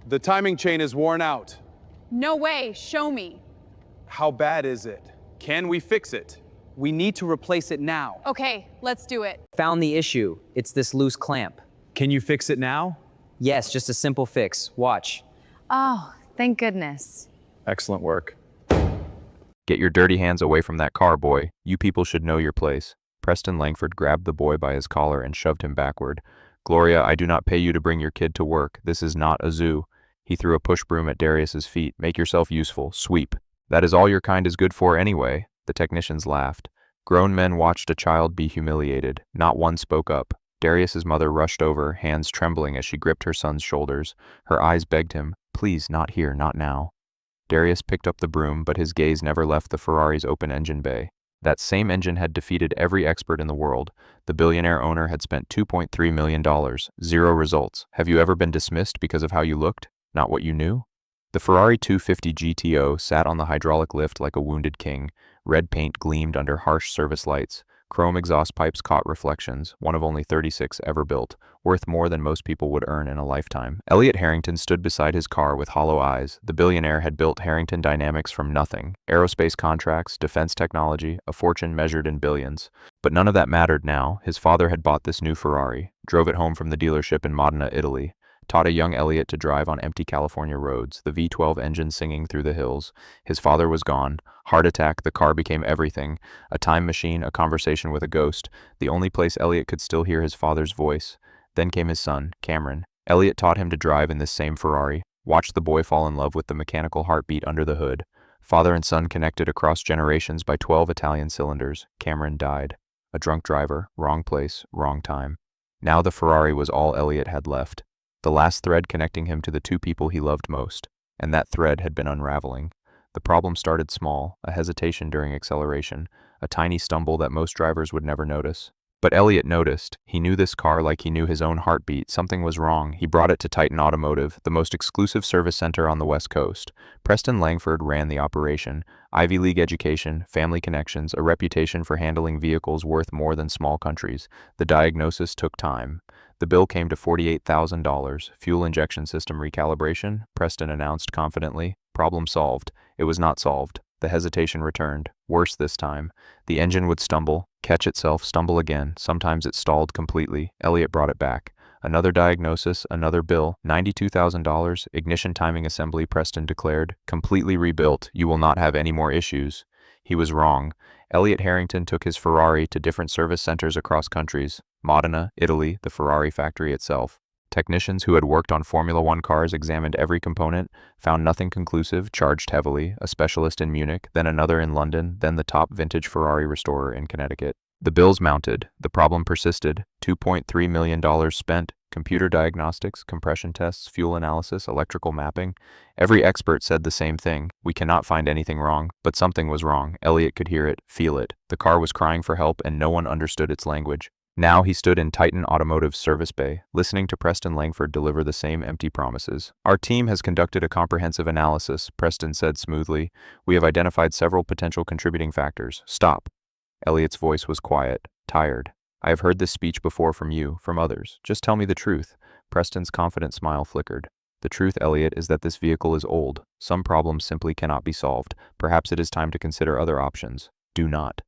The timing chain is worn out. No way, show me. How bad is it? Can we fix it? We need to replace it now. Okay, let's do it. Found the issue. It's this loose clamp. Can you fix it now? Yes, just a simple fix. Watch. Oh, thank goodness. Excellent work. Get your dirty hands away from that car, boy. You people should know your place. Preston Langford grabbed the boy by his collar and shoved him backward. Gloria, I do not pay you to bring your kid to work. This is not a zoo. He threw a push broom at Darius's feet. Make yourself useful. Sweep. That is all your kind is good for anyway. The technicians laughed. Grown men watched a child be humiliated. Not one spoke up. Darius's mother rushed over, hands trembling as she gripped her son's shoulders. Her eyes begged him, please, not here, not now. Darius picked up the broom, but his gaze never left the Ferrari's open engine bay. That same engine had defeated every expert in the world. The billionaire owner had spent $2.3 million. Zero results. Have you ever been dismissed because of how you looked? Not what you knew? The Ferrari 250 GTO sat on the hydraulic lift like a wounded king. Red paint gleamed under harsh service lights. Chrome exhaust pipes caught reflections, one of only 36 ever built, worth more than most people would earn in a lifetime. Elliot Harrington stood beside his car with hollow eyes. The billionaire had built Harrington Dynamics from nothing. Aerospace contracts, defense technology, a fortune measured in billions. But none of that mattered now. His father had bought this new Ferrari, drove it home from the dealership in Modena, Italy, taught a young Elliot to drive on empty California roads, the V12 engine singing through the hills. His father was gone. Heart attack, the car became everything. A time machine, a conversation with a ghost. The only place Elliot could still hear his father's voice. Then came his son, Cameron. Elliot taught him to drive in this same Ferrari. Watched the boy fall in love with the mechanical heartbeat under the hood. Father and son connected across generations by 12 Italian cylinders. Cameron died. A drunk driver, wrong place, wrong time. Now the Ferrari was all Elliot had left. The last thread connecting him to the two people he loved most. And that thread had been unraveling. The problem started small, a hesitation during acceleration, a tiny stumble that most drivers would never notice. But Elliot noticed. He knew this car like he knew his own heartbeat. Something was wrong. He brought it to Titan Automotive, the most exclusive service center on the West Coast. Preston Langford ran the operation. Ivy League education, family connections, a reputation for handling vehicles worth more than small countries. The diagnosis took time. The bill came to $48,000. Fuel injection system recalibration, Preston announced confidently. Problem solved. It was not solved. The hesitation returned. Worse this time. The engine would stumble, catch itself, stumble again. Sometimes it stalled completely. Elliot brought it back. Another diagnosis, another bill, $92,000. Ignition timing assembly, Preston declared. Completely rebuilt. You will not have any more issues. He was wrong. Elliot Harrington took his Ferrari to different service centers across countries. Modena, Italy, the Ferrari factory itself. Technicians who had worked on Formula One cars examined every component, found nothing conclusive, charged heavily, a specialist in Munich, then another in London, then the top vintage Ferrari restorer in Connecticut. The bills mounted, the problem persisted, $2.3 million spent, computer diagnostics, compression tests, fuel analysis, electrical mapping. Every expert said the same thing. We cannot find anything wrong, but something was wrong. Elliot could hear it, feel it. The car was crying for help and no one understood its language. Now he stood in Titan Automotive's service bay, listening to Preston Langford deliver the same empty promises. Our team has conducted a comprehensive analysis, Preston said smoothly. We have identified several potential contributing factors. Stop. Elliot's voice was quiet, tired. I have heard this speech before from you, from others. Just tell me the truth. Preston's confident smile flickered. The truth, Elliot, is that this vehicle is old. Some problems simply cannot be solved. Perhaps it is time to consider other options. Do not.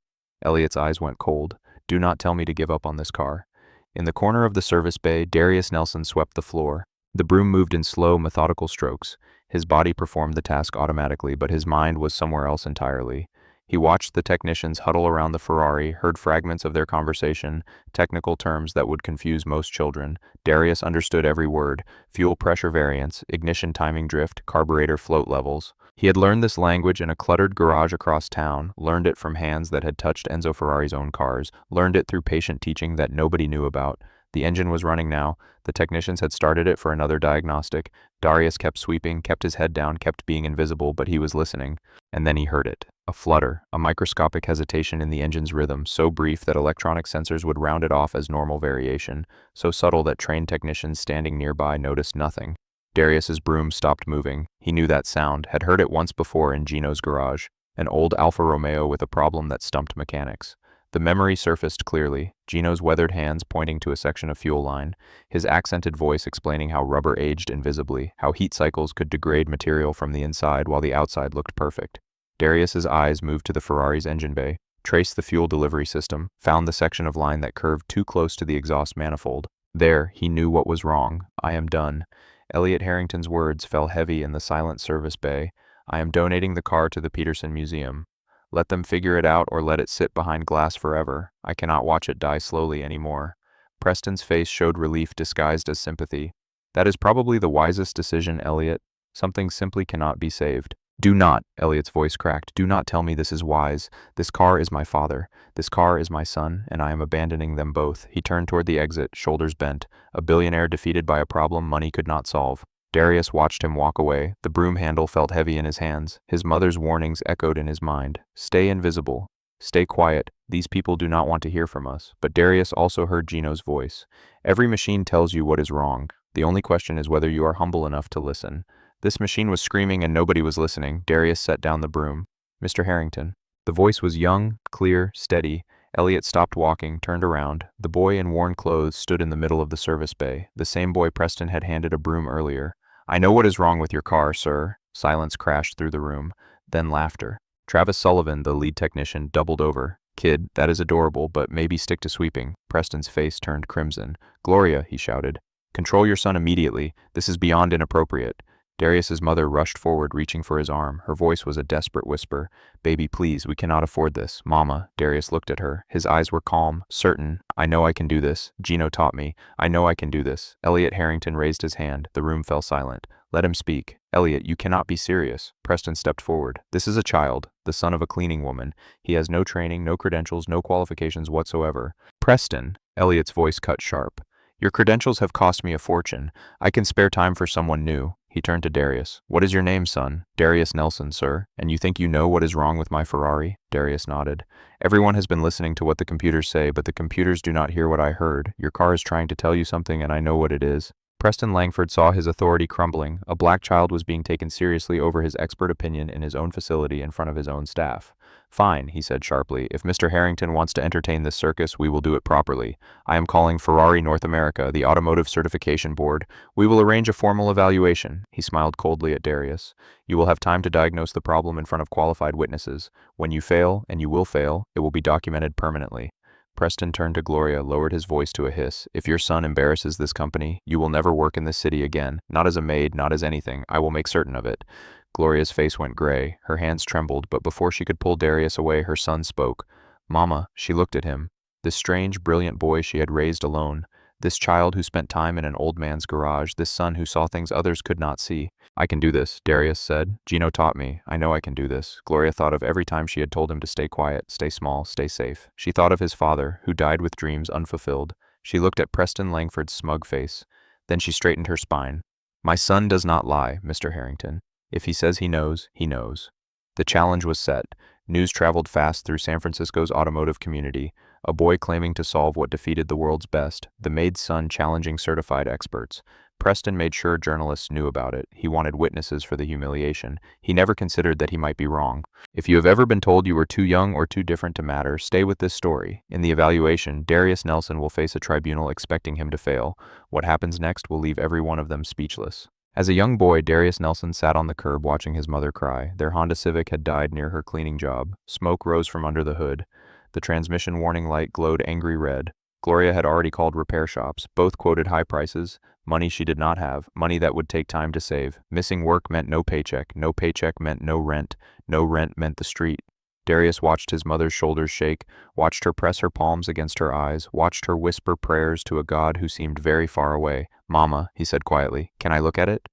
Elliot's eyes went cold. Do not tell me to give up on this car. In the corner of the service bay, Darius Nelson swept the floor. The broom moved in slow, methodical strokes. His body performed the task automatically, but his mind was somewhere else entirely. He watched the technicians huddle around the Ferrari, heard fragments of their conversation, technical terms that would confuse most children. Darius understood every word: fuel pressure variance, ignition timing drift, carburetor float levels. He had learned this language in a cluttered garage across town, learned it from hands that had touched Enzo Ferrari's own cars, learned it through patient teaching that nobody knew about. The engine was running now. The technicians had started it for another diagnostic. Darius kept sweeping, kept his head down, kept being invisible, but he was listening. And then he heard it. A flutter, a microscopic hesitation in the engine's rhythm, so brief that electronic sensors would round it off as normal variation, so subtle that trained technicians standing nearby noticed nothing. Darius's broom stopped moving. He knew that sound, had heard it once before in Gino's garage. An old Alfa Romeo with a problem that stumped mechanics. The memory surfaced clearly, Gino's weathered hands pointing to a section of fuel line, his accented voice explaining how rubber aged invisibly, how heat cycles could degrade material from the inside while the outside looked perfect. Darius's eyes moved to the Ferrari's engine bay, traced the fuel delivery system, found the section of line that curved too close to the exhaust manifold. There, he knew what was wrong. I am done. Elliot Harrington's words fell heavy in the silent service bay. I am donating the car to the Peterson Museum. Let them figure it out or let it sit behind glass forever. I cannot watch it die slowly anymore. Preston's face showed relief disguised as sympathy. That is probably the wisest decision, Elliot. Something simply cannot be saved. Do not, Elliot's voice cracked. Do not tell me this is wise. This car is my father. This car is my son, and I am abandoning them both. He turned toward the exit, shoulders bent. A billionaire defeated by a problem money could not solve. Darius watched him walk away. The broom handle felt heavy in his hands. His mother's warnings echoed in his mind. Stay invisible. Stay quiet. These people do not want to hear from us. But Darius also heard Gino's voice. Every machine tells you what is wrong. The only question is whether you are humble enough to listen. This machine was screaming and nobody was listening. Darius set down the broom. Mr. Harrington. The voice was young, clear, steady. Elliot stopped walking, turned around. The boy in worn clothes stood in the middle of the service bay, the same boy Preston had handed a broom earlier. I know what is wrong with your car, sir. Silence crashed through the room. Then laughter. Travis Sullivan, the lead technician, doubled over. Kid, that is adorable, but maybe stick to sweeping. Preston's face turned crimson. Gloria, he shouted. Control your son immediately. This is beyond inappropriate. Darius's mother rushed forward, reaching for his arm. Her voice was a desperate whisper. Baby, please, we cannot afford this. Mama. Darius looked at her. His eyes were calm, certain. I know I can do this. Gino taught me. I know I can do this. Elliot Harrington raised his hand. The room fell silent. Let him speak. Elliot, you cannot be serious. Preston stepped forward. This is a child, the son of a cleaning woman. He has no training, no credentials, no qualifications whatsoever. Preston. Elliot's voice cut sharp. Your credentials have cost me a fortune. I can spare time for someone new. He turned to Darius. What is your name, son? Darius Nelson, sir. And you think you know what is wrong with my Ferrari? Darius nodded. Everyone has been listening to what the computers say, but the computers do not hear what I heard. Your car is trying to tell you something, and I know what it is. Preston Langford saw his authority crumbling. A black child was being taken seriously over his expert opinion in his own facility in front of his own staff. Fine, he said sharply. If Mr. Harrington wants to entertain this circus, we will do it properly. I am calling Ferrari North America, the Automotive Certification Board. We will arrange a formal evaluation. He smiled coldly at Darius. You will have time to diagnose the problem in front of qualified witnesses. When you fail, and you will fail, it will be documented permanently. Preston turned to Gloria, lowered his voice to a hiss. If your son embarrasses this company, you will never work in this city again. Not as a maid, not as anything. I will make certain of it. Gloria's face went gray. Her hands trembled, but before she could pull Darius away, her son spoke. Mama, she looked at him. This strange, brilliant boy she had raised alone. This child who spent time in an old man's garage. This son who saw things others could not see. I can do this, Darius said. Gino taught me. I know I can do this. Gloria thought of every time she had told him to stay quiet, stay small, stay safe. She thought of his father, who died with dreams unfulfilled. She looked at Preston Langford's smug face. Then she straightened her spine. My son does not lie, Mr. Harrington. If he says he knows, he knows. The challenge was set. News traveled fast through San Francisco's automotive community. A boy claiming to solve what defeated the world's best. The maid's son challenging certified experts. Preston made sure journalists knew about it. He wanted witnesses for the humiliation. He never considered that he might be wrong. If you have ever been told you were too young or too different to matter, stay with this story. In the evaluation, Darius Nelson will face a tribunal expecting him to fail. What happens next will leave every one of them speechless. As a young boy, Darius Nelson sat on the curb watching his mother cry. Their Honda Civic had died near her cleaning job. Smoke rose from under the hood. The transmission warning light glowed angry red. Gloria had already called repair shops. Both quoted high prices. Money she did not have. Money that would take time to save. Missing work meant no paycheck. No paycheck meant no rent. No rent meant the street. Darius watched his mother's shoulders shake, watched her press her palms against her eyes, watched her whisper prayers to a God who seemed very far away. Mama, he said quietly, can I look at it?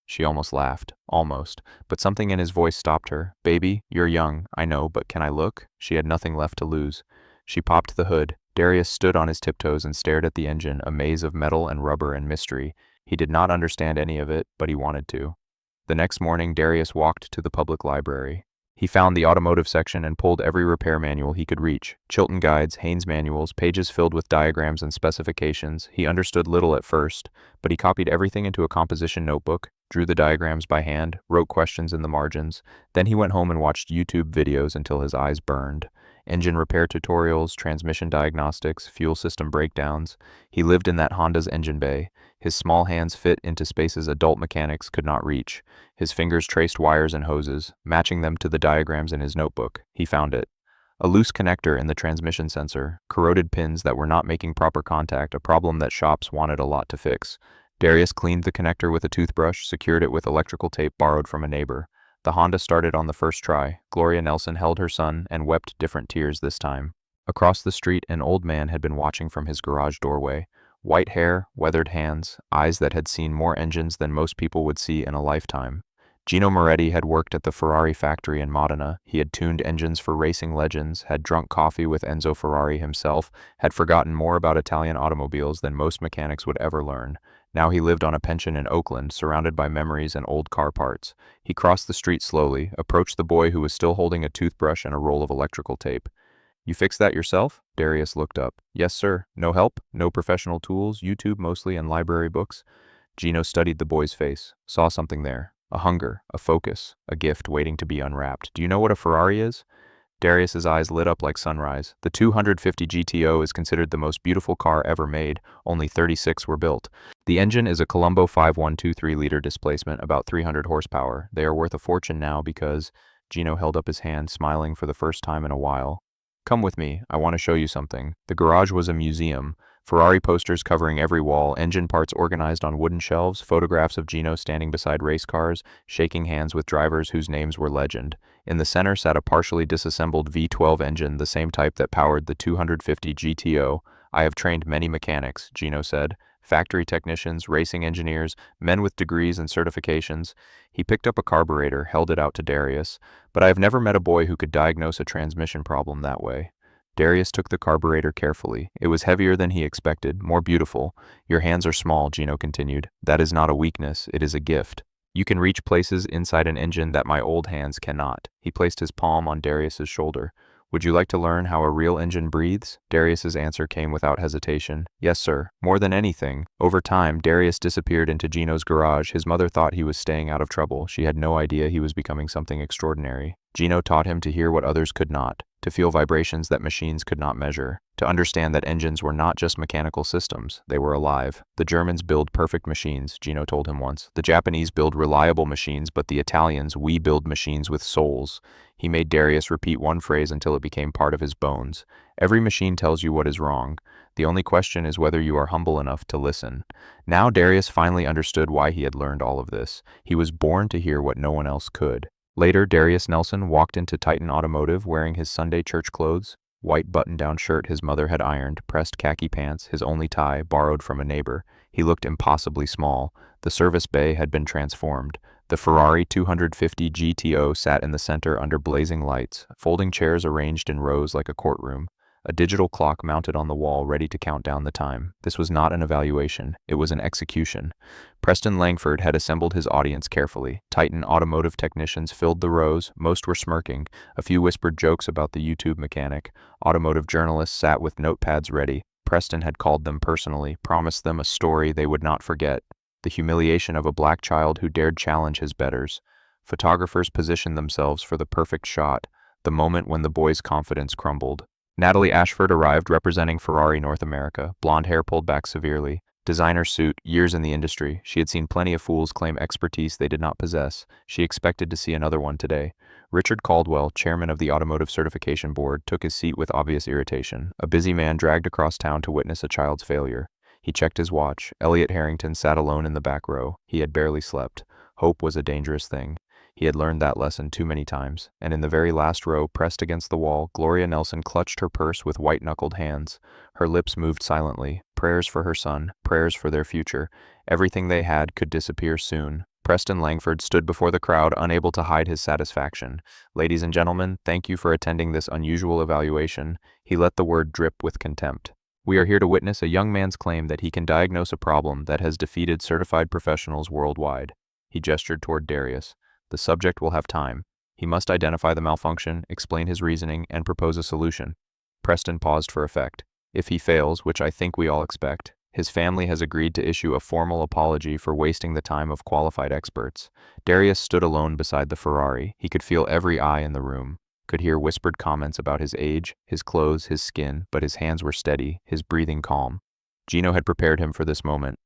She almost laughed. Almost. But something in his voice stopped her. Baby, you're young, I know, but can I look? She had nothing left to lose. She popped the hood. Darius stood on his tiptoes and stared at the engine, a maze of metal and rubber and mystery. He did not understand any of it, but he wanted to. The next morning, Darius walked to the public library. He found the automotive section and pulled every repair manual he could reach. Chilton guides, Haynes manuals, pages filled with diagrams and specifications. He understood little at first, but he copied everything into a composition notebook, drew the diagrams by hand, wrote questions in the margins. Then he went home and watched YouTube videos until his eyes burned. Engine repair tutorials, transmission diagnostics, fuel system breakdowns. He lived in that Honda's engine bay. His small hands fit into spaces adult mechanics could not reach. His fingers traced wires and hoses, matching them to the diagrams in his notebook. He found it. A loose connector in the transmission sensor, corroded pins that were not making proper contact, a problem that shops wanted a lot to fix. Darius cleaned the connector with a toothbrush, secured it with electrical tape borrowed from a neighbor. The Honda started on the first try. Gloria Nelson held her son and wept different tears this time. Across the street, an old man had been watching from his garage doorway. White hair, weathered hands, eyes that had seen more engines than most people would see in a lifetime. Gino Moretti had worked at the Ferrari factory in Modena. He had tuned engines for racing legends, had drunk coffee with Enzo Ferrari himself, had forgotten more about Italian automobiles than most mechanics would ever learn. Now he lived on a pension in Oakland, surrounded by memories and old car parts. He crossed the street slowly, approached the boy who was still holding a toothbrush and a roll of electrical tape. "You fixed that yourself?" Darius looked up. "Yes, sir. No help? No professional tools? YouTube mostly and library books?" Gino studied the boy's face, saw something there. A hunger, a focus, a gift waiting to be unwrapped. "Do you know what a Ferrari is?" Darius's eyes lit up like sunrise. The 250 GTO is considered the most beautiful car ever made. Only 36 were built. The engine is a Colombo 5123-liter displacement, about 300 horsepower. They are worth a fortune now because... Gino held up his hand, smiling for the first time in a while. "Come with me. I want to show you something." The garage was a museum. Ferrari posters covering every wall, engine parts organized on wooden shelves, photographs of Gino standing beside race cars, shaking hands with drivers whose names were legend. In the center sat a partially disassembled V12 engine, the same type that powered the 250 GTO. "I have trained many mechanics," Gino said. "Factory technicians, racing engineers, men with degrees and certifications." He picked up a carburetor, held it out to Darius. "But I have never met a boy who could diagnose a transmission problem that way." Darius took the carburetor carefully. It was heavier than he expected, more beautiful. "Your hands are small," Gino continued. "That is not a weakness, it is a gift. You can reach places inside an engine that my old hands cannot." He placed his palm on Darius's shoulder. "Would you like to learn how a real engine breathes?" Darius's answer came without hesitation. "Yes, sir. More than anything." Over time, Darius disappeared into Gino's garage. His mother thought he was staying out of trouble. She had no idea he was becoming something extraordinary. Gino taught him to hear what others could not, to feel vibrations that machines could not measure, to understand that engines were not just mechanical systems, they were alive. "The Germans build perfect machines," Gino told him once. "The Japanese build reliable machines, but the Italians, we build machines with souls." He made Darius repeat one phrase until it became part of his bones. "Every machine tells you what is wrong. The only question is whether you are humble enough to listen." Now Darius finally understood why he had learned all of this. He was born to hear what no one else could. Later, Darius Nelson walked into Titan Automotive wearing his Sunday church clothes, white button-down shirt his mother had ironed, pressed khaki pants, his only tie, borrowed from a neighbor. He looked impossibly small. The service bay had been transformed. The Ferrari 250 GTO sat in the center under blazing lights, folding chairs arranged in rows like a courtroom. A digital clock mounted on the wall ready to count down the time. This was not an evaluation, it was an execution. Preston Langford had assembled his audience carefully. Titan automotive technicians filled the rows, most were smirking. A few whispered jokes about the YouTube mechanic. Automotive journalists sat with notepads ready. Preston had called them personally, promised them a story they would not forget. The humiliation of a black child who dared challenge his betters. Photographers positioned themselves for the perfect shot, the moment when the boy's confidence crumbled. Natalie Ashford arrived representing Ferrari North America, blonde hair pulled back severely. Designer suit, years in the industry. She had seen plenty of fools claim expertise they did not possess. She expected to see another one today. Richard Caldwell, chairman of the Automotive Certification Board, took his seat with obvious irritation. A busy man dragged across town to witness a child's failure. He checked his watch. Elliot Harrington sat alone in the back row. He had barely slept. Hope was a dangerous thing. He had learned that lesson too many times, and in the very last row, pressed against the wall, Gloria Nelson clutched her purse with white-knuckled hands. Her lips moved silently. Prayers for her son, prayers for their future. Everything they had could disappear soon. Preston Langford stood before the crowd, unable to hide his satisfaction. "Ladies and gentlemen, thank you for attending this unusual evaluation." He let the word drip with contempt. "We are here to witness a young man's claim that he can diagnose a problem that has defeated certified professionals worldwide." He gestured toward Darius. "The subject will have time. He must identify the malfunction, explain his reasoning, and propose a solution." Preston paused for effect. "If he fails, which I think we all expect, his family has agreed to issue a formal apology for wasting the time of qualified experts." Darius stood alone beside the Ferrari. He could feel every eye in the room. could hear whispered comments about his age, his clothes, his skin, but his hands were steady, his breathing calm. Gino had prepared him for this moment.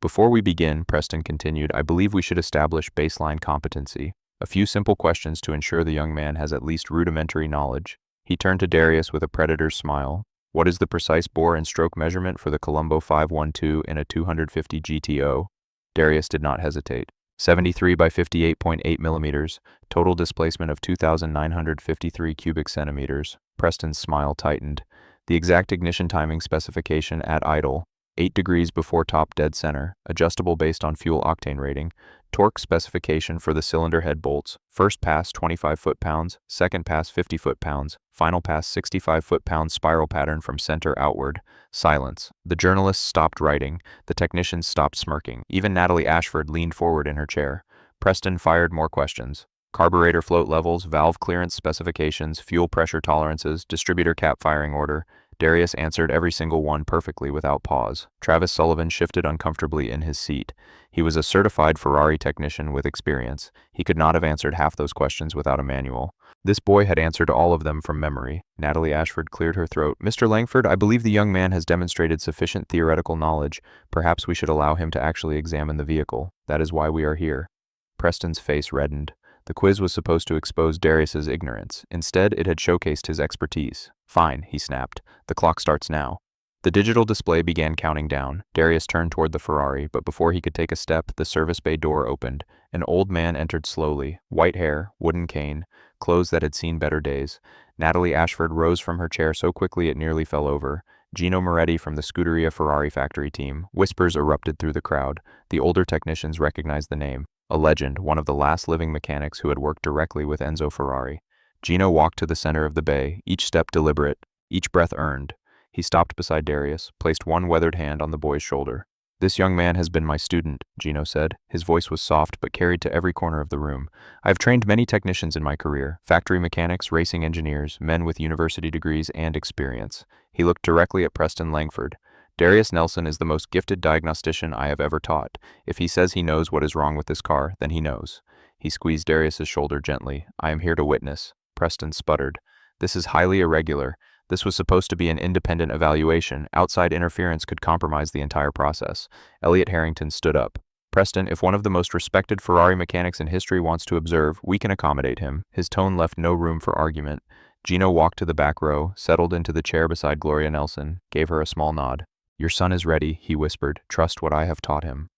Before we begin, Preston continued, I believe we should establish baseline competency. A few simple questions to ensure the young man has at least rudimentary knowledge. He turned to Darius with a predator's smile. What is the precise bore and stroke measurement for the Colombo 512 in a 250 GTO? Darius did not hesitate. 73 by 58.8 millimeters, total displacement of 2,953 cubic centimeters. Preston's smile tightened. The exact ignition timing specification at idle, 8 degrees before top dead center, adjustable based on fuel octane rating. Torque specification for the cylinder head bolts, first pass 25 foot-pounds, second pass 50 foot-pounds, final pass 65 foot-pounds spiral pattern from center outward. Silence. The journalists stopped writing, the technicians stopped smirking, even Natalie Ashford leaned forward in her chair. Preston fired more questions. Carburetor float levels, valve clearance specifications, fuel pressure tolerances, distributor cap firing order. Darius answered every single one perfectly without pause. Travis Sullivan shifted uncomfortably in his seat. He was a certified Ferrari technician with experience. He could not have answered half those questions without a manual. This boy had answered all of them from memory. Natalie Ashford cleared her throat. Mr. Langford, I believe the young man has demonstrated sufficient theoretical knowledge. Perhaps we should allow him to actually examine the vehicle. That is why we are here. Preston's face reddened. The quiz was supposed to expose Darius's ignorance. Instead, it had showcased his expertise. Fine, he snapped. The clock starts now. The digital display began counting down. Darius turned toward the Ferrari, but before he could take a step, the service bay door opened. An old man entered slowly. White hair, wooden cane, clothes that had seen better days. Natalie Ashford rose from her chair so quickly it nearly fell over. Gino Moretti from the Scuderia Ferrari factory team. Whispers erupted through the crowd. The older technicians recognized the name. A legend, one of the last living mechanics who had worked directly with Enzo Ferrari. Gino walked to the center of the bay, each step deliberate, each breath earned. He stopped beside Darius, placed one weathered hand on the boy's shoulder. This young man has been my student, Gino said. His voice was soft but carried to every corner of the room. I have trained many technicians in my career, factory mechanics, racing engineers, men with university degrees and experience. He looked directly at Preston Langford. Darius Nelson is the most gifted diagnostician I have ever taught. If he says he knows what is wrong with this car, then he knows. He squeezed Darius's shoulder gently. I am here to witness. Preston sputtered. This is highly irregular. This was supposed to be an independent evaluation. Outside interference could compromise the entire process. Elliot Harrington stood up. Preston, if one of the most respected Ferrari mechanics in history wants to observe, we can accommodate him. His tone left no room for argument. Gino walked to the back row, settled into the chair beside Gloria Nelson, gave her a small nod. Your son is ready, he whispered. Trust what I have taught him.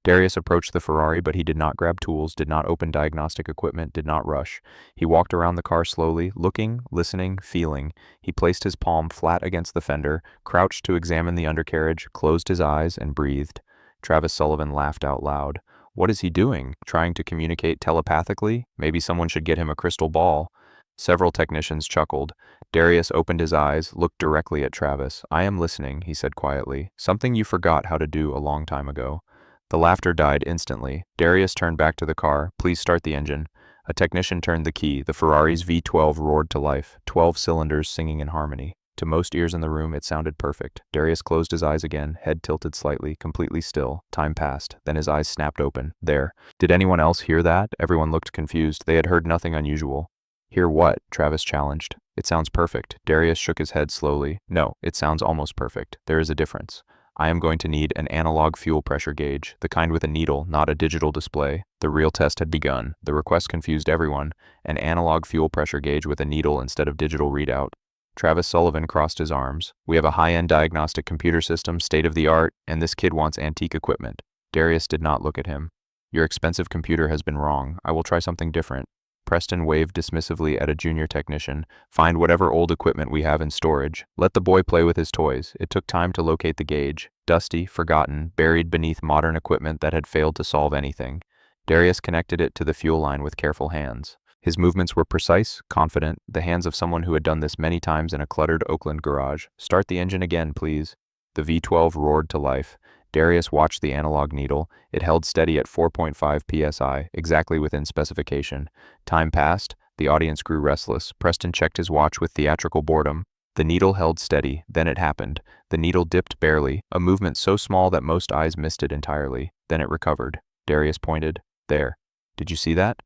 Darius approached the Ferrari, but he did not grab tools, did not open diagnostic equipment, did not rush. He walked around the car slowly, looking, listening, feeling. He placed his palm flat against the fender, crouched to examine the undercarriage, closed his eyes, and breathed. Travis Sullivan laughed out loud. What is he doing? Trying to communicate telepathically? Maybe someone should get him a crystal ball. Several technicians chuckled. Darius opened his eyes, looked directly at Travis. I am listening, he said quietly. Something you forgot how to do a long time ago. The laughter died instantly. Darius turned back to the car. Please start the engine. A technician turned the key. The Ferrari's V12 roared to life, 12 cylinders singing in harmony. To most ears in the room, it sounded perfect. Darius closed his eyes again, head tilted slightly, completely still. Time passed. Then his eyes snapped open. There. Did anyone else hear that? Everyone looked confused. They had heard nothing unusual. Hear what? Travis challenged. It sounds perfect. Darius shook his head slowly. No, it sounds almost perfect. There is a difference. I am going to need an analog fuel pressure gauge, the kind with a needle, not a digital display. The real test had begun. The request confused everyone. An analog fuel pressure gauge with a needle instead of digital readout. Travis Sullivan crossed his arms. We have a high-end diagnostic computer system, state-of-the-art, and this kid wants antique equipment. Darius did not look at him. Your expensive computer has been wrong. I will try something different. Preston waved dismissively at a junior technician. Find whatever old equipment we have in storage. Let the boy play with his toys. It took time to locate the gauge. Dusty, forgotten, buried beneath modern equipment that had failed to solve anything. Darius connected it to the fuel line with careful hands. His movements were precise, confident, the hands of someone who had done this many times in a cluttered Oakland garage. Start the engine again, please. The V12 roared to life. Darius watched the analog needle. It held steady at 4.5 psi, exactly within specification. Time passed. The audience grew restless. Preston checked his watch with theatrical boredom. The needle held steady. Then it happened. The needle dipped barely, a movement so small that most eyes missed it entirely. Then it recovered. Darius pointed. There. Did you see that?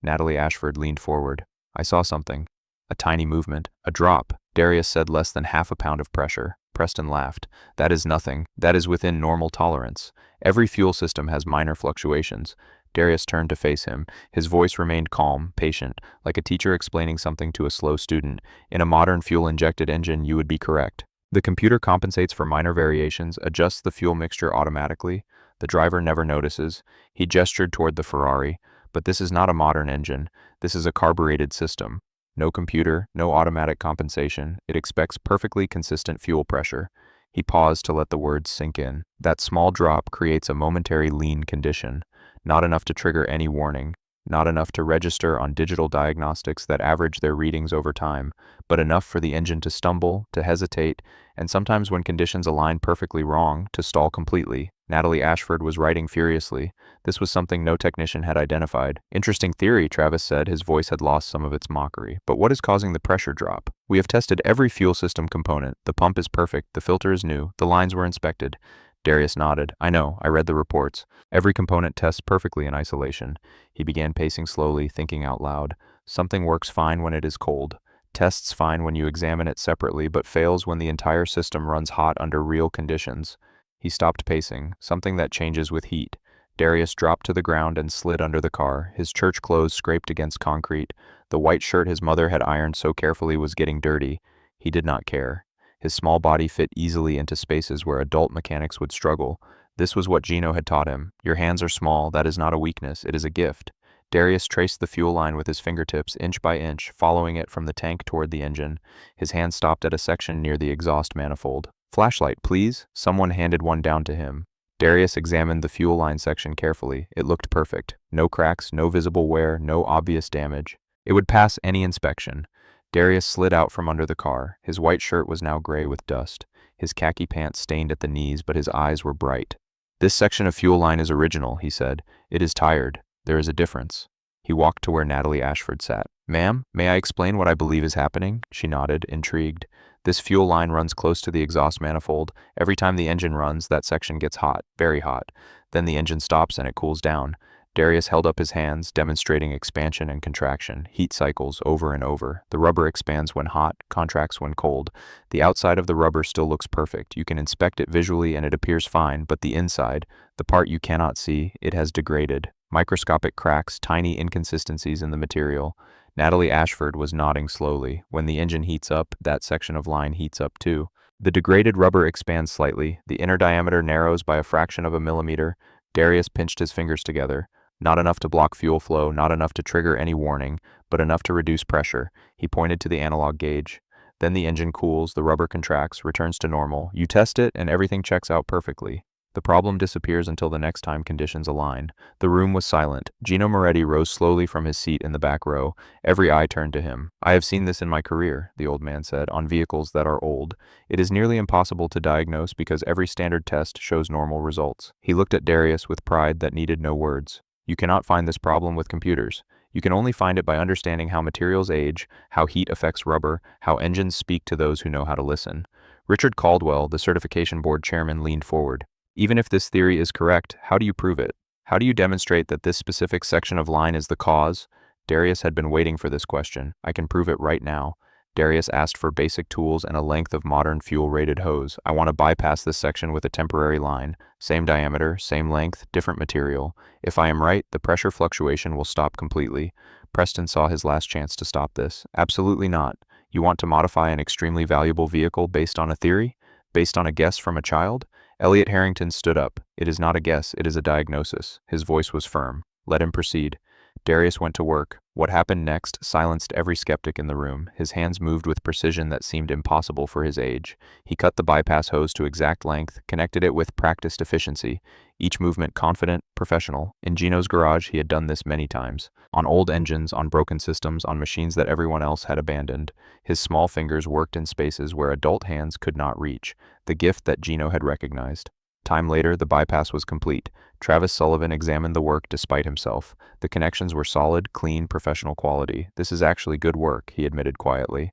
Natalie Ashford leaned forward. I saw something. A tiny movement. A drop. Darius said less than half a pound of pressure. Preston laughed. That is nothing. That is within normal tolerance. Every fuel system has minor fluctuations. Darius turned to face him. His voice remained calm, patient, like a teacher explaining something to a slow student. In a modern fuel-injected engine, you would be correct. The computer compensates for minor variations, adjusts the fuel mixture automatically. The driver never notices. He gestured toward the Ferrari. But this is not a modern engine. This is a carbureted system. No computer, no automatic compensation. It expects perfectly consistent fuel pressure. He paused to let the words sink in. That small drop creates a momentary lean condition. Not enough to trigger any warning. Not enough to register on digital diagnostics that average their readings over time, but enough for the engine to stumble, to hesitate, and sometimes when conditions align perfectly wrong, to stall completely. Natalie Ashford was writing furiously. This was something no technician had identified. Interesting theory, Travis said. His voice had lost some of its mockery. But what is causing the pressure drop? We have tested every fuel system component. The pump is perfect. The filter is new. The lines were inspected. Darius nodded. I know, I read the reports. Every component tests perfectly in isolation. He began pacing slowly, thinking out loud. Something works fine when it is cold. Tests fine when you examine it separately, but fails when the entire system runs hot under real conditions. He stopped pacing, something that changes with heat. Darius dropped to the ground and slid under the car. His church clothes scraped against concrete. The white shirt his mother had ironed so carefully was getting dirty. He did not care. His small body fit easily into spaces where adult mechanics would struggle. This was what Gino had taught him. Your hands are small, that is not a weakness, it is a gift. Darius traced the fuel line with his fingertips, inch by inch, following it from the tank toward the engine. His hand stopped at a section near the exhaust manifold. Flashlight, please. Someone handed one down to him. Darius examined the fuel line section carefully. It looked perfect. No cracks, no visible wear, no obvious damage. It would pass any inspection. Darius slid out from under the car. His white shirt was now gray with dust. His khaki pants stained at the knees, but his eyes were bright. This section of fuel line is original, he said. It is tired. There is a difference. He walked to where Natalie Ashford sat. Ma'am, may I explain what I believe is happening? She nodded, intrigued. This fuel line runs close to the exhaust manifold. Every time the engine runs, that section gets hot, very hot. Then the engine stops and it cools down. Darius held up his hands, demonstrating expansion and contraction, heat cycles over and over. The rubber expands when hot, contracts when cold. The outside of the rubber still looks perfect. You can inspect it visually and it appears fine, but the inside, the part you cannot see, it has degraded. Microscopic cracks, tiny inconsistencies in the material. Natalie Ashford was nodding slowly. When the engine heats up, that section of line heats up too. The degraded rubber expands slightly. The inner diameter narrows by a fraction of a millimeter. Darius pinched his fingers together. Not enough to block fuel flow, not enough to trigger any warning, but enough to reduce pressure. He pointed to the analog gauge. Then the engine cools, the rubber contracts, returns to normal. You test it, and everything checks out perfectly. The problem disappears until the next time conditions align. The room was silent. Gino Moretti rose slowly from his seat in the back row. Every eye turned to him. I have seen this in my career, the old man said, on vehicles that are old. It is nearly impossible to diagnose because every standard test shows normal results. He looked at Darius with pride that needed no words. You cannot find this problem with computers. You can only find it by understanding how materials age, how heat affects rubber, how engines speak to those who know how to listen. Richard Caldwell, the certification board chairman, leaned forward. Even if this theory is correct, how do you prove it? How do you demonstrate that this specific section of line is the cause? Darius had been waiting for this question. I can prove it right now. Darius asked for basic tools and a length of modern fuel-rated hose. I want to bypass this section with a temporary line. Same diameter, same length, different material. If I am right, the pressure fluctuation will stop completely. Preston saw his last chance to stop this. Absolutely not. You want to modify an extremely valuable vehicle based on a theory? Based on a guess from a child? Elliot Harrington stood up. It is not a guess, it is a diagnosis. His voice was firm. Let him proceed. Darius went to work. What happened next silenced every skeptic in the room. His hands moved with precision that seemed impossible for his age. He cut the bypass hose to exact length, connected it with practiced efficiency. Each movement confident, professional. In Gino's garage, he had done this many times. On old engines, on broken systems, on machines that everyone else had abandoned. His small fingers worked in spaces where adult hands could not reach. The gift that Gino had recognized. Time later, the bypass was complete. Travis Sullivan examined the work despite himself. The connections were solid, clean, professional quality. This is actually good work, he admitted quietly.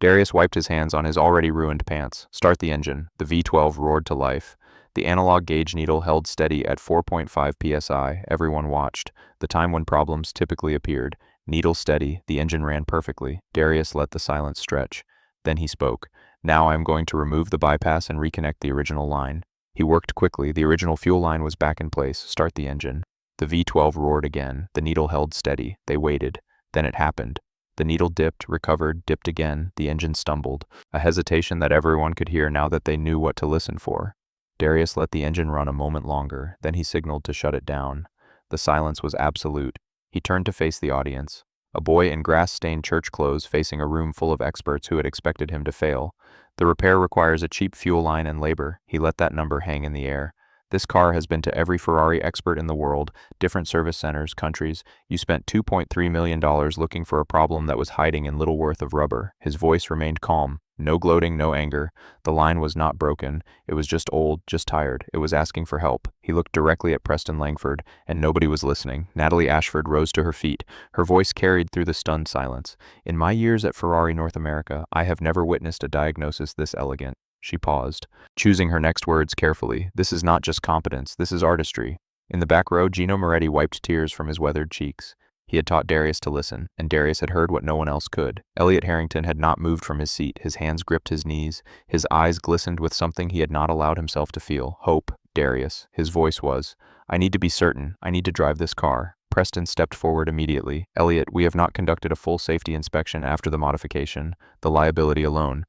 Darius wiped his hands on his already ruined pants. Start the engine. The V12 roared to life. The analog gauge needle held steady at 4.5 psi. Everyone watched. The time when problems typically appeared. Needle steady, the engine ran perfectly. Darius let the silence stretch. Then he spoke. Now I am going to remove the bypass and reconnect the original line. He worked quickly. The original fuel line was back in place. Start the engine. The V12 roared again. The needle held steady. They waited. Then it happened. The needle dipped, recovered, dipped again. The engine stumbled. A hesitation that everyone could hear now that they knew what to listen for. Darius let the engine run a moment longer. Then he signaled to shut it down. The silence was absolute. He turned to face the audience. A boy in grass-stained church clothes facing a room full of experts who had expected him to fail. The repair requires a cheap fuel line and labor. He let that number hang in the air. This car has been to every Ferrari expert in the world, different service centers, countries. You spent $2.3 million looking for a problem that was hiding in little worth of rubber. His voice remained calm. No gloating, no anger. The line was not broken. It was just old, just tired. It was asking for help. He looked directly at Preston Langford, and nobody was listening. Natalie Ashford rose to her feet. Her voice carried through the stunned silence. In my years at Ferrari North America, I have never witnessed a diagnosis this elegant. She paused, choosing her next words carefully. This is not just competence, this is artistry. In the back row, Gino Moretti wiped tears from his weathered cheeks. He had taught Darius to listen, and Darius had heard what no one else could. Elliot Harrington had not moved from his seat. His hands gripped his knees. His eyes glistened with something he had not allowed himself to feel. Hope. Darius. His voice was, I need to be certain. I need to drive this car. Preston stepped forward immediately. Elliot, we have not conducted a full safety inspection after the modification. The liability alone.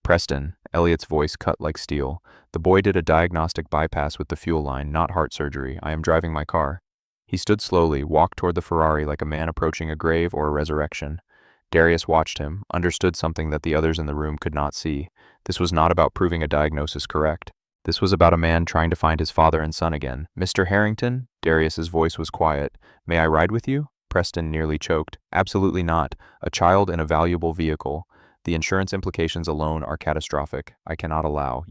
Preston. Elliot's voice cut like steel. The boy did a diagnostic bypass with the fuel line, not heart surgery. I am driving my car. He stood slowly, walked toward the Ferrari like a man approaching a grave or a resurrection. Darius watched him, understood something that the others in the room could not see. This was not about proving a diagnosis correct. This was about a man trying to find his father and son again. Mr. Harrington? Darius's voice was quiet. May I ride with you? Preston nearly choked. Absolutely not. A child in a valuable vehicle. The insurance implications alone are catastrophic. You cannot allow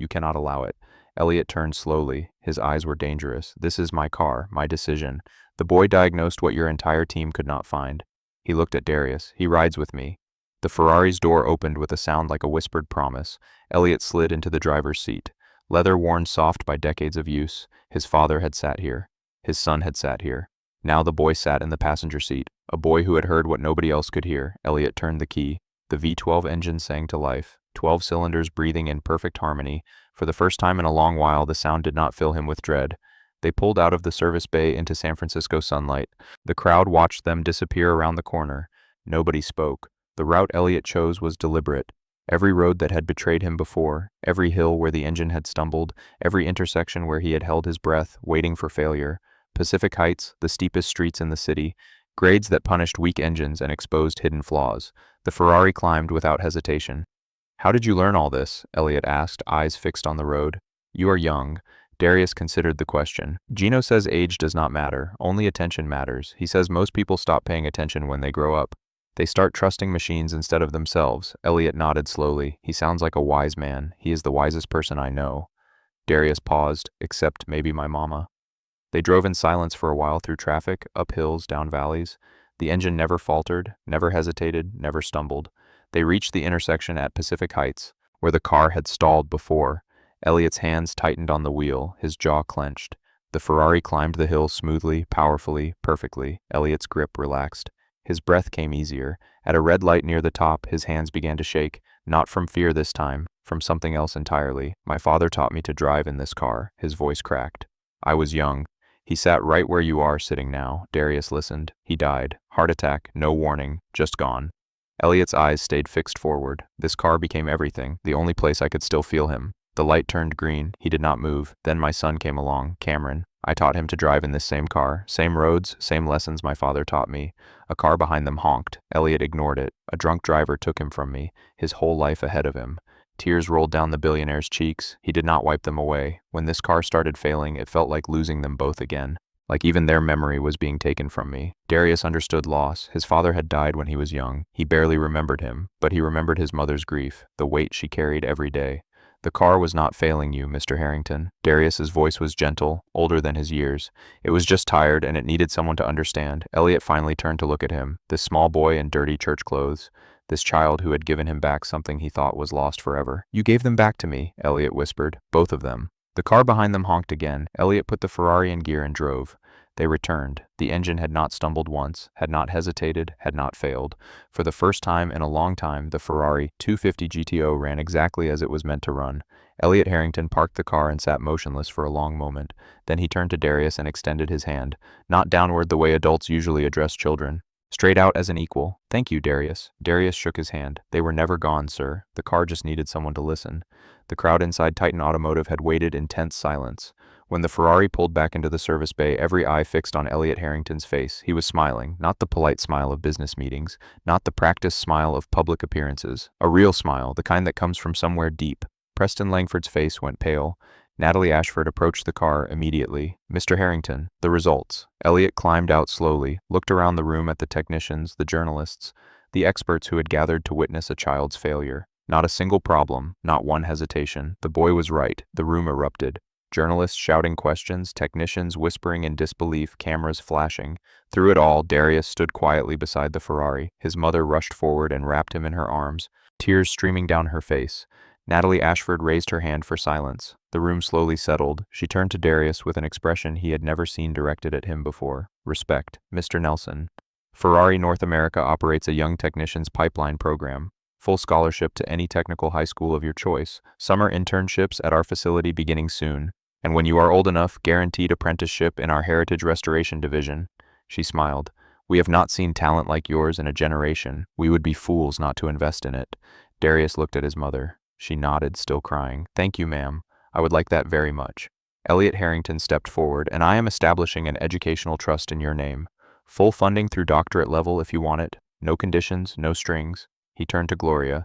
it. Elliot turned slowly. His eyes were dangerous. This is my car, my decision. The boy diagnosed what your entire team could not find. He looked at Darius. He rides with me. The Ferrari's door opened with a sound like a whispered promise. Elliot slid into the driver's seat. Leather worn soft by decades of use. His father had sat here. His son had sat here. Now the boy sat in the passenger seat. A boy who had heard what nobody else could hear. Elliot turned the key. The V12 engine sang to life. 12 cylinders breathing in perfect harmony. For the first time in a long while, the sound did not fill him with dread. They pulled out of the service bay into San Francisco sunlight. The crowd watched them disappear around the corner. Nobody spoke. The route Elliot chose was deliberate. Every road that had betrayed him before, every hill where the engine had stumbled, every intersection where he had held his breath, waiting for failure. Pacific Heights, the steepest streets in the city, grades that punished weak engines and exposed hidden flaws. The Ferrari climbed without hesitation. How did you learn all this? Elliot asked, eyes fixed on the road. You are young. Darius considered the question. Gino says age does not matter, only attention matters. He says most people stop paying attention when they grow up. They start trusting machines instead of themselves. Elliot nodded slowly. He sounds like a wise man. He is the wisest person I know. Darius paused, except maybe my mama. They drove in silence for a while through traffic, up hills, down valleys. The engine never faltered, never hesitated, never stumbled. They reached the intersection at Pacific Heights, where the car had stalled before. Elliot's hands tightened on the wheel, his jaw clenched. The Ferrari climbed the hill smoothly, powerfully, perfectly. Elliot's grip relaxed. His breath came easier. At a red light near the top, his hands began to shake, not from fear this time, from something else entirely. My father taught me to drive in this car. His voice cracked. I was young. He sat right where you are sitting now. Darius listened. He died. Heart attack, no warning, just gone. Elliot's eyes stayed fixed forward. This car became everything, the only place I could still feel him. The light turned green. He did not move. Then my son came along, Cameron. I taught him to drive in this same car. Same roads, same lessons my father taught me. A car behind them honked. Elliot ignored it. A drunk driver took him from me, his whole life ahead of him. Tears rolled down the billionaire's cheeks. He did not wipe them away. When this car started failing, it felt like losing them both again. Like even their memory was being taken from me. Darius understood loss. His father had died when he was young. He barely remembered him, but he remembered his mother's grief, the weight she carried every day. The car was not failing you, Mr. Harrington. Darius's voice was gentle, older than his years. It was just tired, and it needed someone to understand. Elliot finally turned to look at him, this small boy in dirty church clothes, this child who had given him back something he thought was lost forever. You gave them back to me, Elliot whispered, both of them. The car behind them honked again. Elliot put the Ferrari in gear and drove. They returned. The engine had not stumbled once, had not hesitated, had not failed. For the first time in a long time, the Ferrari 250 GTO ran exactly as it was meant to run. Elliot Harrington parked the car and sat motionless for a long moment. Then he turned to Darius and extended his hand, not downward the way adults usually address children. Straight out as an equal. Thank you, Darius. Darius shook his hand. They were never gone, sir. The car just needed someone to listen. The crowd inside Titan Automotive had waited in tense silence. When the Ferrari pulled back into the service bay, every eye fixed on Elliot Harrington's face. He was smiling, not the polite smile of business meetings, not the practiced smile of public appearances. A real smile, the kind that comes from somewhere deep. Preston Langford's face went pale. Natalie Ashford approached the car immediately. Mr. Harrington, the results. Elliot climbed out slowly, looked around the room at the technicians, the journalists, the experts who had gathered to witness a child's failure. Not a single problem, not one hesitation. The boy was right. The room erupted. Journalists shouting questions, technicians whispering in disbelief, cameras flashing. Through it all, Darius stood quietly beside the Ferrari. His mother rushed forward and wrapped him in her arms, tears streaming down her face. Natalie Ashford raised her hand for silence. The room slowly settled. She turned to Darius with an expression he had never seen directed at him before. Respect, Mr. Nelson. Ferrari North America operates a young technicians pipeline program. Full scholarship to any technical high school of your choice. Summer internships at our facility beginning soon. And when you are old enough, guaranteed apprenticeship in our Heritage Restoration Division. She smiled. We have not seen talent like yours in a generation. We would be fools not to invest in it. Darius looked at his mother. She nodded, still crying. Thank you, ma'am. I would like that very much. Elliot Harrington stepped forward, and I am establishing an educational trust in your name. Full funding through doctorate level if you want it. No conditions, no strings. He turned to Gloria.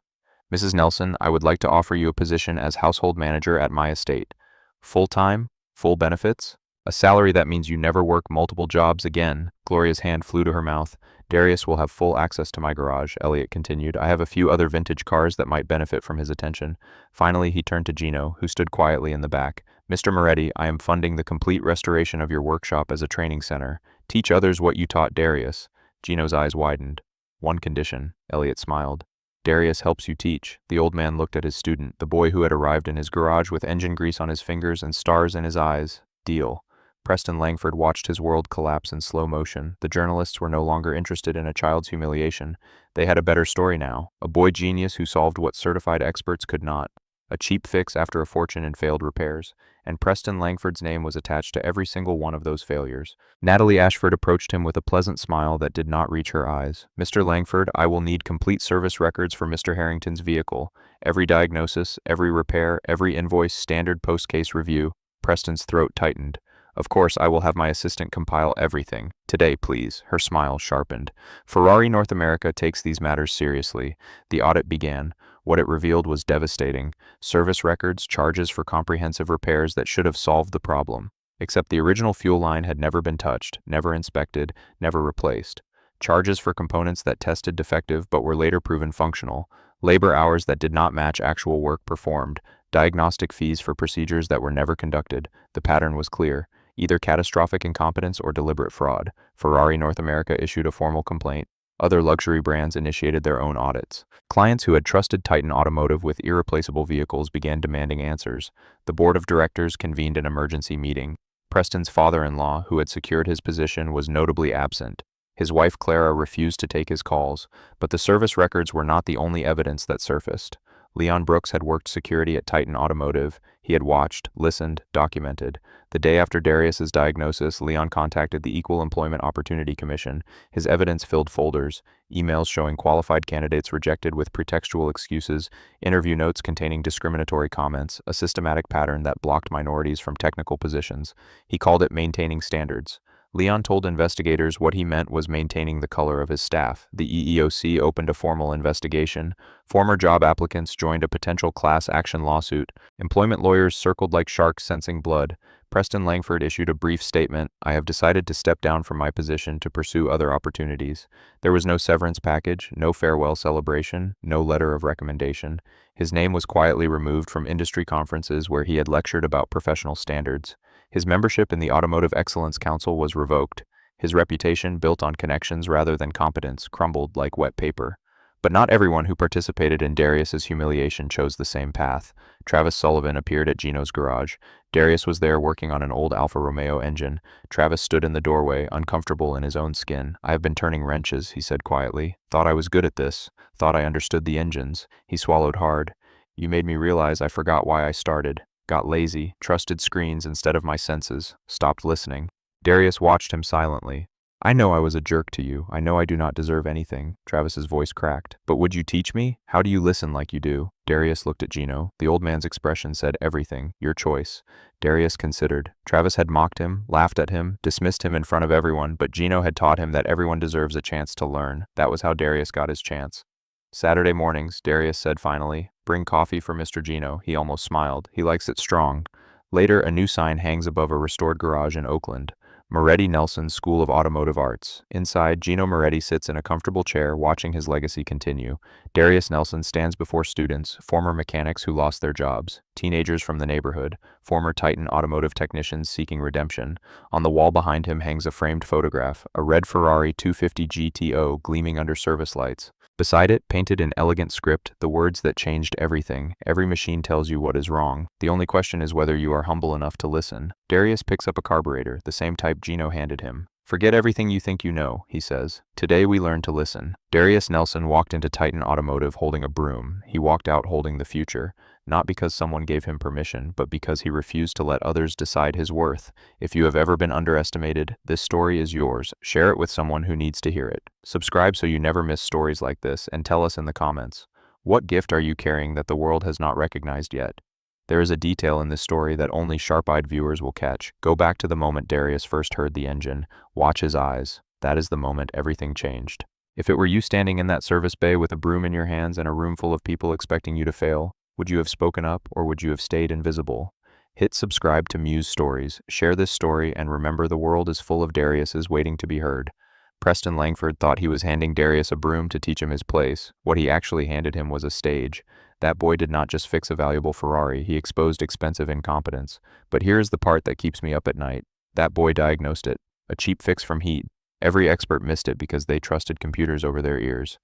Mrs. Nelson, I would like to offer you a position as household manager at my estate. Full-time, full benefits, a salary that means you never work multiple jobs again. Gloria's hand flew to her mouth. Darius will have full access to my garage, Elliot continued. I have a few other vintage cars that might benefit from his attention. Finally, he turned to Gino, who stood quietly in the back. Mr. Moretti, I am funding the complete restoration of your workshop as a training center. Teach others what you taught Darius. Gino's eyes widened. One condition, Elliot smiled. Darius helps you teach. The old man looked at his student, the boy who had arrived in his garage with engine grease on his fingers and stars in his eyes. Deal. Preston Langford watched his world collapse in slow motion. The journalists were no longer interested in a child's humiliation. They had a better story now. A boy genius who solved what certified experts could not. A cheap fix after a fortune in failed repairs. And Preston Langford's name was attached to every single one of those failures. Natalie Ashford approached him with a pleasant smile that did not reach her eyes. Mr. Langford, I will need complete service records for Mr. Harrington's vehicle. Every diagnosis, every repair, every invoice, standard post-case review. Preston's throat tightened. Of course, I will have my assistant compile everything. Today, please. Her smile sharpened. Ferrari North America takes these matters seriously. The audit began. What it revealed was devastating. Service records, charges for comprehensive repairs that should have solved the problem. Except the original fuel line had never been touched, never inspected, never replaced. Charges for components that tested defective but were later proven functional. Labor hours that did not match actual work performed. Diagnostic fees for procedures that were never conducted. The pattern was clear. Either catastrophic incompetence or deliberate fraud. Ferrari North America issued a formal complaint. Other luxury brands initiated their own audits. Clients who had trusted Titan Automotive with irreplaceable vehicles began demanding answers. The board of directors convened an emergency meeting. Preston's father-in-law, who had secured his position, was notably absent. His wife Clara refused to take his calls, but the service records were not the only evidence that surfaced. Leon Brooks had worked security at Titan Automotive. He had watched, listened, documented. The day after Darius's diagnosis, Leon contacted the Equal Employment Opportunity Commission. His evidence filled folders, emails showing qualified candidates rejected with pretextual excuses, interview notes containing discriminatory comments, a systematic pattern that blocked minorities from technical positions. He called it maintaining standards. Leon told investigators what he meant was maintaining the color of his staff. The EEOC opened a formal investigation. Former job applicants joined a potential class action lawsuit. Employment lawyers circled like sharks sensing blood. Preston Langford issued a brief statement. I have decided to step down from my position to pursue other opportunities. There was no severance package, no farewell celebration, no letter of recommendation. His name was quietly removed from industry conferences where he had lectured about professional standards. His membership in the Automotive Excellence Council was revoked. His reputation, built on connections rather than competence, crumbled like wet paper. But not everyone who participated in Darius's humiliation chose the same path. Travis Sullivan appeared at Gino's garage. Darius was there working on an old Alfa Romeo engine. Travis stood in the doorway, uncomfortable in his own skin. "I have been turning wrenches," he said quietly. "Thought I was good at this. Thought I understood the engines." He swallowed hard. "You made me realize I forgot why I started. Got lazy, trusted screens instead of my senses, stopped listening." Darius watched him silently. "I know I was a jerk to you. I know I do not deserve anything." Travis's voice cracked. "But would you teach me? How do you listen like you do?" Darius looked at Gino. The old man's expression said everything. "Your choice." Darius considered. Travis had mocked him, laughed at him, dismissed him in front of everyone, but Gino had taught him that everyone deserves a chance to learn. That was how Darius got his chance. "Saturday mornings," Darius said finally. "Bring coffee for Mr. Gino." He almost smiled. "He likes it strong." Later, a new sign hangs above a restored garage in Oakland. Moretti Nelson's School of Automotive Arts. Inside, Gino Moretti sits in a comfortable chair, watching his legacy continue. Darius Nelson stands before students, former mechanics who lost their jobs, teenagers from the neighborhood, former Titan automotive technicians seeking redemption. On the wall behind him hangs a framed photograph, a red Ferrari 250 GTO gleaming under service lights. Beside it, painted in elegant script, the words that changed everything. "Every machine tells you what is wrong. The only question is whether you are humble enough to listen." Darius picks up a carburetor, the same type Gino handed him. "Forget everything you think you know," he says. "Today we learn to listen." Darius Nelson walked into Titan Automotive holding a broom. He walked out holding the future. Not because someone gave him permission, but because he refused to let others decide his worth. If you have ever been underestimated, this story is yours. Share it with someone who needs to hear it. Subscribe so you never miss stories like this, and tell us in the comments, what gift are you carrying that the world has not recognized yet? There is a detail in this story that only sharp-eyed viewers will catch. Go back to the moment Darius first heard the engine. Watch his eyes. That is the moment everything changed. If it were you standing in that service bay with a broom in your hands and a room full of people expecting you to fail, would you have spoken up or would you have stayed invisible? Hit subscribe to Muse Stories, share this story, and remember the world is full of Dariuses waiting to be heard. Preston Langford thought he was handing Darius a broom to teach him his place. What he actually handed him was a stage. That boy did not just fix a valuable Ferrari, he exposed expensive incompetence. But here is the part that keeps me up at night. That boy diagnosed it. A cheap fix from heat. Every expert missed it because they trusted computers over their ears.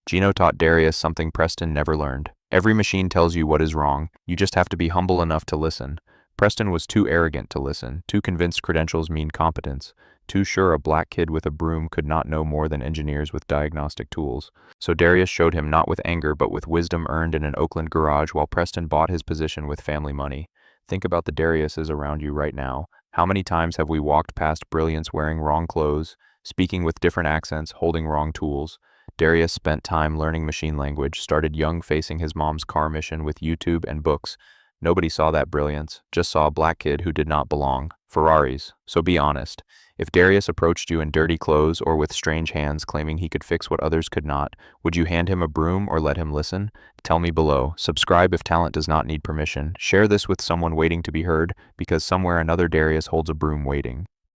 Gino taught Darius something Preston never learned. Every machine tells you what is wrong. You just have to be humble enough to listen. Preston was too arrogant to listen, too convinced credentials mean competence, too sure a black kid with a broom could not know more than engineers with diagnostic tools. So Darius showed him not with anger but with wisdom earned in an Oakland garage while Preston bought his position with family money. Think about the Dariuses around you right now. How many times have we walked past brilliance wearing wrong clothes, speaking with different accents, holding wrong tools? Darius spent time learning machine language, started young facing his mom's car mission with YouTube and books. Nobody saw that brilliance, just saw a black kid who did not belong. Ferraris. So be honest. If Darius approached you in dirty clothes or with strange hands claiming he could fix what others could not, would you hand him a broom or let him listen? Tell me below. Subscribe if talent does not need permission. Share this with someone waiting to be heard, because somewhere another Darius holds a broom waiting.